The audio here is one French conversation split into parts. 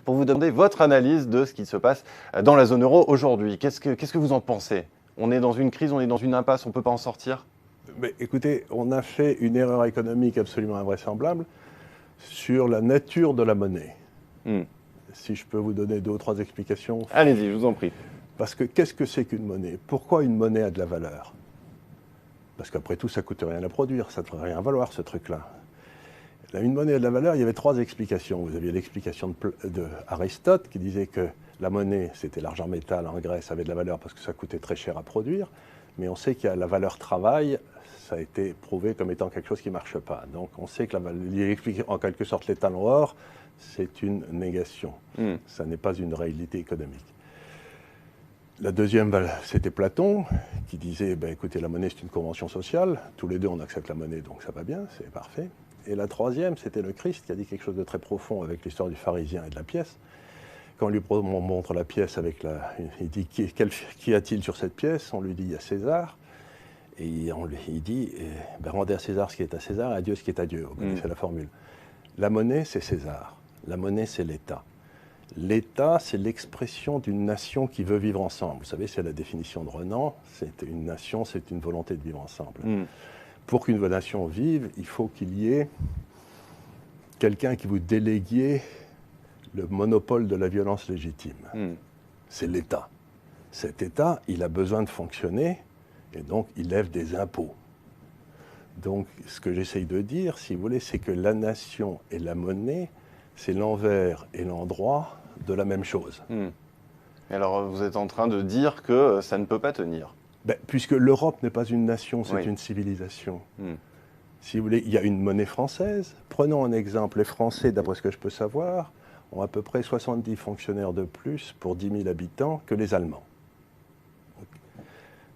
pour vous demander votre analyse de ce qui se passe dans la zone euro aujourd'hui. Qu'est-ce que vous en pensez? On est dans une crise, on est dans une impasse, on ne peut pas en sortir? Mais écoutez, on a fait une erreur économique absolument invraisemblable sur la nature de la monnaie. Si je peux vous donner 2 ou 3 explications. Allez-y, je vous en prie. Parce que qu'est-ce que c'est qu'une monnaie? Pourquoi une monnaie a de la valeur? Parce qu'après tout, ça ne coûte rien à produire, ça ne devrait rien valoir ce truc-là. Une monnaie a de la valeur, il y avait 3 explications. Vous aviez l'explication d'Aristote qui disait que la monnaie, c'était l'argent métal en Grèce, avait de la valeur parce que ça coûtait très cher à produire. Mais on sait qu'il y a la valeur travail, ça a été prouvé comme étant quelque chose qui ne marche pas. Donc on sait que il explique en quelque sorte les talons or, c'est une négation. Ça n'est pas une réalité économique. La deuxième, c'était Platon, qui disait, écoutez, la monnaie, c'est une convention sociale. Tous les deux, on accepte la monnaie, donc ça va bien, c'est parfait. Et la troisième, c'était le Christ, qui a dit quelque chose de très profond avec l'histoire du pharisien et de la pièce. Quand on lui montre la pièce, il dit, qu'y a-t-il sur cette pièce? On lui dit, il y a César. Et il dit, rendez à César ce qui est à César, et à Dieu ce qui est à Dieu. Vous connaissez la formule. La monnaie, c'est César. La monnaie, c'est l'État. L'État, c'est l'expression d'une nation qui veut vivre ensemble. Vous savez, c'est la définition de Renan. C'est une nation, c'est une volonté de vivre ensemble. Pour qu'une nation vive, il faut qu'il y ait quelqu'un qui vous délégue le monopole de la violence légitime. C'est l'État. Cet État, il a besoin de fonctionner, et donc il lève des impôts. Donc, ce que j'essaye de dire, si vous voulez, c'est que la nation et la monnaie, c'est l'envers et l'endroit de la même chose. Et alors, vous êtes en train de dire que ça ne peut pas tenir? Puisque l'Europe n'est pas une nation, c'est une civilisation. Si vous voulez, il y a une monnaie française. Prenons un exemple. Les Français, d'après ce que je peux savoir, ont à peu près 70 fonctionnaires de plus pour 10 000 habitants que les Allemands.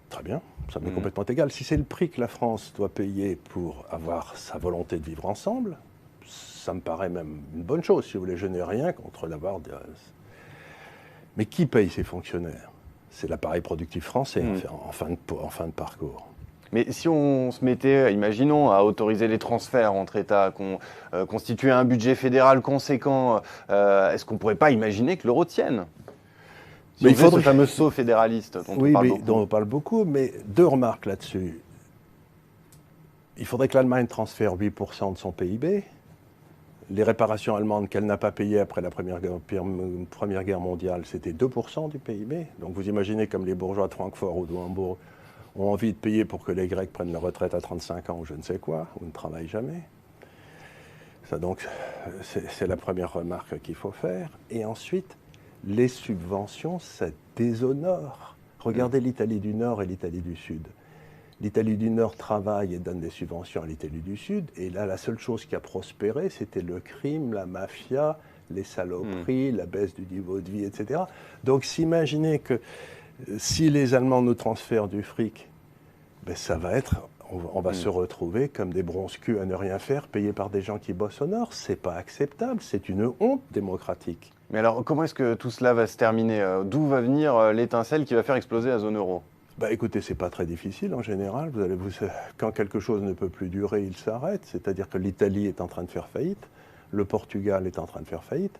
Très bien, ça m'est complètement égal. Si c'est le prix que la France doit payer pour avoir sa volonté de vivre ensemble, ça me paraît même une bonne chose. Si vous voulez, je n'ai rien contre l'avoir. Mais qui paye ces fonctionnaires? C'est l'appareil productif français en fin de parcours. Mais si on se mettait, imaginons, à autoriser les transferts entre États, qu'on constituait un budget fédéral conséquent, est-ce qu'on ne pourrait pas imaginer que l'euro tienne? Il faudrait ce fameux saut fédéraliste dont on parle beaucoup. Dont on parle beaucoup, mais 2 remarques là-dessus. Il faudrait que l'Allemagne transfère 8% de son PIB. Les réparations allemandes qu'elle n'a pas payées après la Première Guerre mondiale, c'était 2% du PIB. Donc vous imaginez comme les bourgeois de Francfort ou de Hambourg ont envie de payer pour que les Grecs prennent leur retraite à 35 ans ou je ne sais quoi, ou ne travaillent jamais. Ça donc, c'est la première remarque qu'il faut faire. Et ensuite, les subventions, ça déshonore. Regardez l'Italie du Nord et l'Italie du Sud. L'Italie du Nord travaille et donne des subventions à l'Italie du Sud. Et là, la seule chose qui a prospéré, c'était le crime, la mafia, les saloperies, la baisse du niveau de vie, etc. Donc, s'imaginer que si les Allemands nous transfèrent du fric, ça va être... On va se retrouver comme des bronze-culs à ne rien faire, payés par des gens qui bossent au Nord. C'est pas acceptable, c'est une honte démocratique. Mais alors, comment est-ce que tout cela va se terminer? D'où va venir l'étincelle qui va faire exploser la zone euro? Écoutez, c'est pas très difficile en général. Quand quelque chose ne peut plus durer, il s'arrête. C'est-à-dire que l'Italie est en train de faire faillite, le Portugal est en train de faire faillite,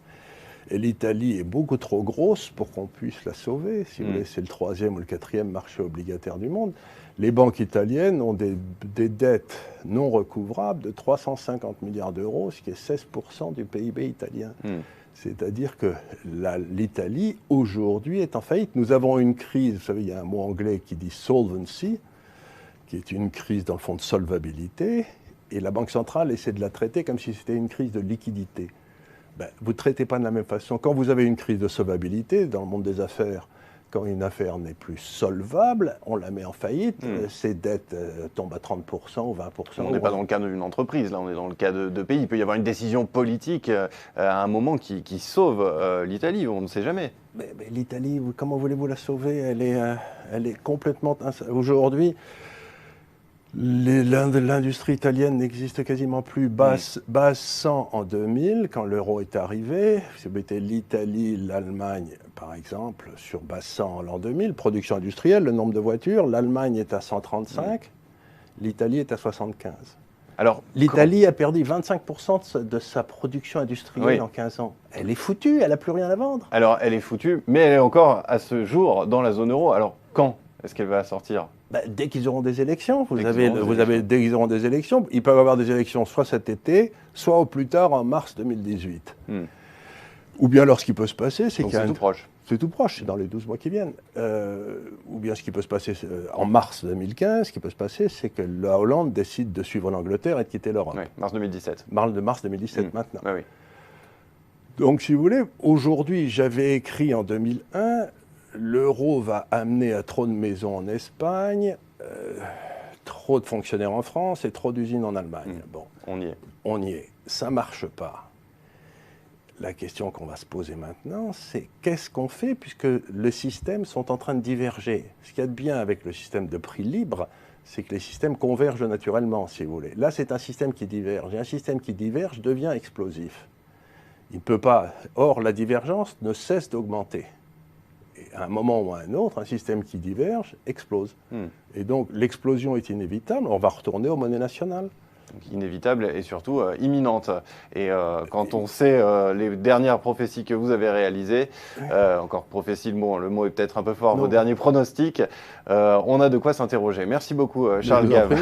et l'Italie est beaucoup trop grosse pour qu'on puisse la sauver. Si vous voulez, c'est le 3e ou le 4e marché obligataire du monde. Les banques italiennes ont des dettes non recouvrables de 350 milliards d'euros, ce qui est 16% du PIB italien. C'est-à-dire que l'Italie, aujourd'hui, est en faillite. Nous avons une crise, vous savez, il y a un mot anglais qui dit solvency, qui est une crise, dans le fond, de solvabilité, et la Banque centrale essaie de la traiter comme si c'était une crise de liquidité. Vous ne traitez pas de la même façon. Quand vous avez une crise de solvabilité, dans le monde des affaires, quand une affaire n'est plus solvable, on la met en faillite, ses dettes tombent à 30% ou 20%. On n'est pas dans le cas d'une entreprise, là, on est dans le cas de pays. Il peut y avoir une décision politique à un moment qui sauve l'Italie, on ne sait jamais. Mais l'Italie, comment voulez-vous la sauver? Elle est complètement... Aujourd'hui, l'industrie italienne n'existe quasiment plus. Base 100 en 2000, quand l'euro est arrivé. Si vous mettez l'Italie, l'Allemagne, par exemple, sur base 100 en l'an 2000, production industrielle, le nombre de voitures, l'Allemagne est à 135, l'Italie est à 75. Alors, l'Italie a perdu 25% de sa production industrielle en 15 ans. Elle est foutue, elle n'a plus rien à vendre. Alors, elle est foutue, mais elle est encore à ce jour dans la zone euro. Alors, quand est-ce qu'elle va sortir ? Dès qu'ils auront des élections. Dès qu'ils auront des élections, ils peuvent avoir des élections soit cet été, soit au plus tard en mars 2018. Ou bien alors ce qui peut se passer, c'est c'est tout proche. C'est tout proche, c'est dans les 12 mois qui viennent. Ou bien ce qui peut se passer en mars 2015, ce qui peut se passer, c'est que la Hollande décide de suivre l'Angleterre et de quitter l'Europe. Oui, mars 2017. Mars 2017 maintenant. Oui. Donc si vous voulez, aujourd'hui, j'avais écrit en 2001, l'euro va amener à trop de maisons en Espagne, trop de fonctionnaires en France et trop d'usines en Allemagne. Bon, on y est. On y est. Ça ne marche pas. La question qu'on va se poser maintenant, c'est qu'est-ce qu'on fait puisque les systèmes sont en train de diverger. Ce qu'il y a de bien avec le système de prix libre, c'est que les systèmes convergent naturellement, si vous voulez. Là, c'est un système qui diverge. Et un système qui diverge devient explosif. Il ne peut pas. Or, la divergence ne cesse d'augmenter. Et à un moment ou à un autre, un système qui diverge explose. Et donc, l'explosion est inévitable. On va retourner aux monnaies nationales. Donc, inévitable et surtout imminente. Et quand on sait les dernières prophéties que vous avez réalisées, encore prophétie, le mot est peut-être un peu fort, vos derniers pronostics, on a de quoi s'interroger. Merci beaucoup, Charles Gave.